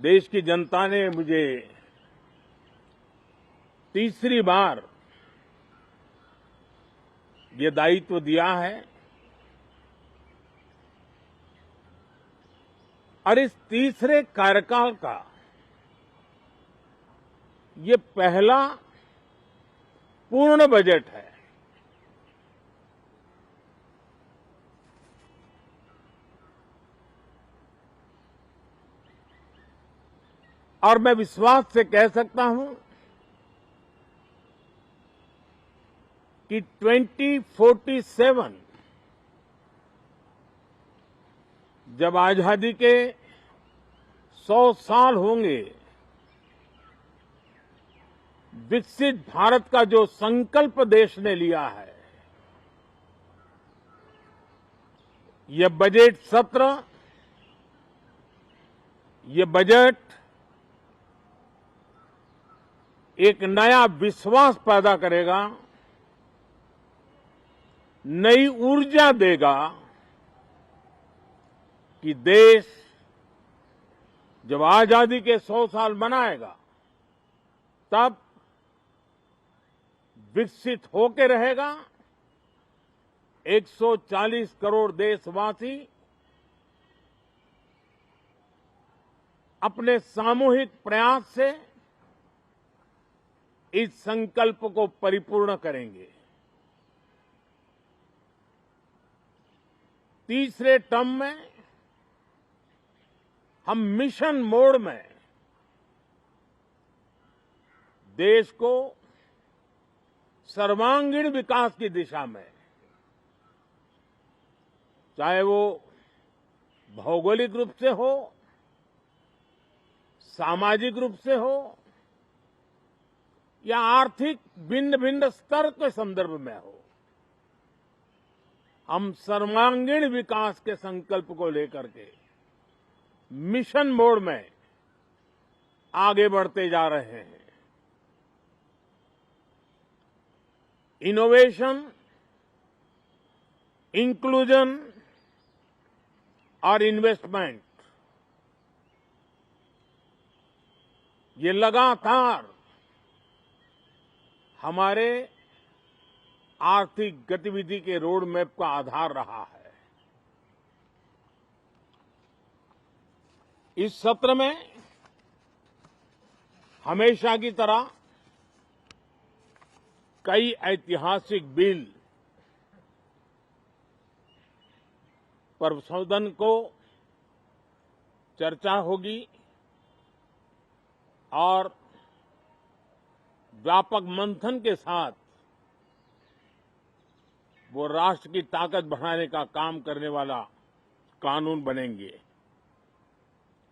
देश की जनता ने मुझे तीसरी बार ये दायित्व दिया है और इस तीसरे कार्यकाल का ये पहला पूर्ण बजट है। और मैं विश्वास से कह सकता हूं कि 2047 जब आजादी के 100 साल होंगे, विकसित भारत का जो संकल्प देश ने लिया है, यह बजट सत्र, ये बजट एक नया विश्वास पैदा करेगा, नई ऊर्जा देगा कि देश जब आजादी के 100 साल मनाएगा तब विकसित होकर रहेगा। 140 करोड़ देशवासी अपने सामूहिक प्रयास से इस संकल्प को परिपूर्ण करेंगे। तीसरे टर्म में हम मिशन मोड में देश को सर्वांगीण विकास की दिशा में, चाहे वो भौगोलिक रूप से हो, सामाजिक रूप से हो या आर्थिक भिन्न भिन्न स्तर के संदर्भ में हो, हम सर्वांगीण विकास के संकल्प को लेकर के मिशन मोड में आगे बढ़ते जा रहे हैं। इनोवेशन, इंक्लूजन और इन्वेस्टमेंट, ये लगातार हमारे आर्थिक गतिविधि के रोड मैप का आधार रहा है। इस सत्र में हमेशा की तरह कई ऐतिहासिक बिल पर सदन को चर्चा होगी और व्यापक मंथन के साथ वो राष्ट्र की ताकत बढ़ाने का काम करने वाला कानून बनेंगे।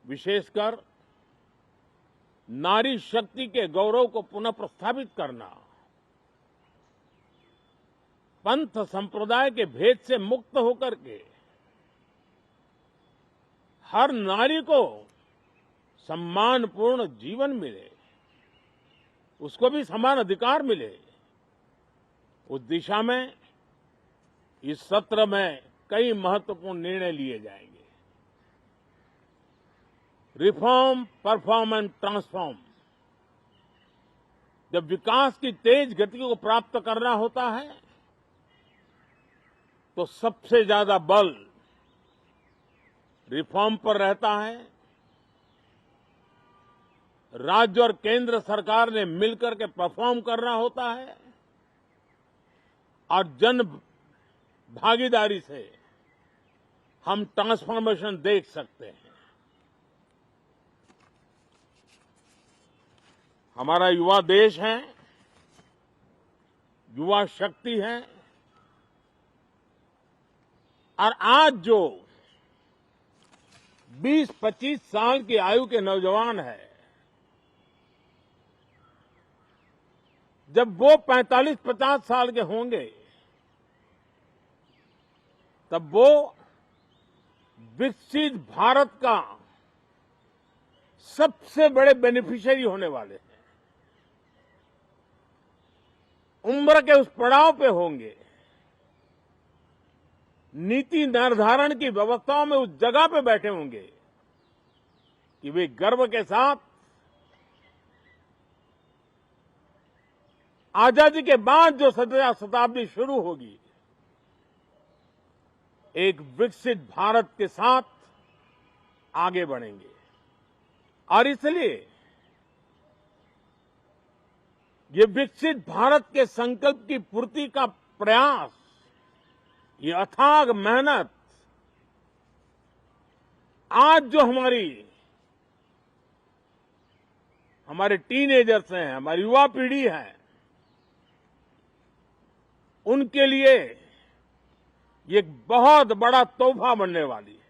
विशेषकर नारी शक्ति के गौरव को पुनः प्रस्थापित करना, पंथ संप्रदाय के भेद से मुक्त होकर के हर नारी को सम्मानपूर्ण जीवन मिले, उसको भी समान अधिकार मिले, उस दिशा में इस सत्र में कई महत्वपूर्ण निर्णय लिए जाएंगे। रिफॉर्म, परफॉर्म एंड ट्रांसफॉर्म, जब विकास की तेज गति को प्राप्त करना होता है तो सबसे ज्यादा बल रिफॉर्म पर रहता है। राज्य और केंद्र सरकार ने मिलकर के परफॉर्म करना होता है और जन भागीदारी से हम ट्रांसफॉर्मेशन देख सकते हैं। हमारा युवा देश है, युवा शक्ति है और आज जो 20-25 साल की आयु के नौजवान हैं, जब वो 45-50 साल के होंगे तब वो विकसित भारत का सबसे बड़े बेनिफिशियरी होने वाले हैं। उम्र के उस पड़ाव पे होंगे, नीति निर्धारण की व्यवस्थाओं में उस जगह पे बैठे होंगे कि वे गर्व के साथ आजादी के बाद जो शताब्दी शुरू होगी, एक विकसित भारत के साथ आगे बढ़ेंगे। और इसलिए ये विकसित भारत के संकल्प की पूर्ति का प्रयास, ये अथाग मेहनत आज जो हमारे टीनेजर्स हैं, हमारी युवा पीढ़ी है, उनके लिए ये एक बहुत बड़ा तोहफा बनने वाली है।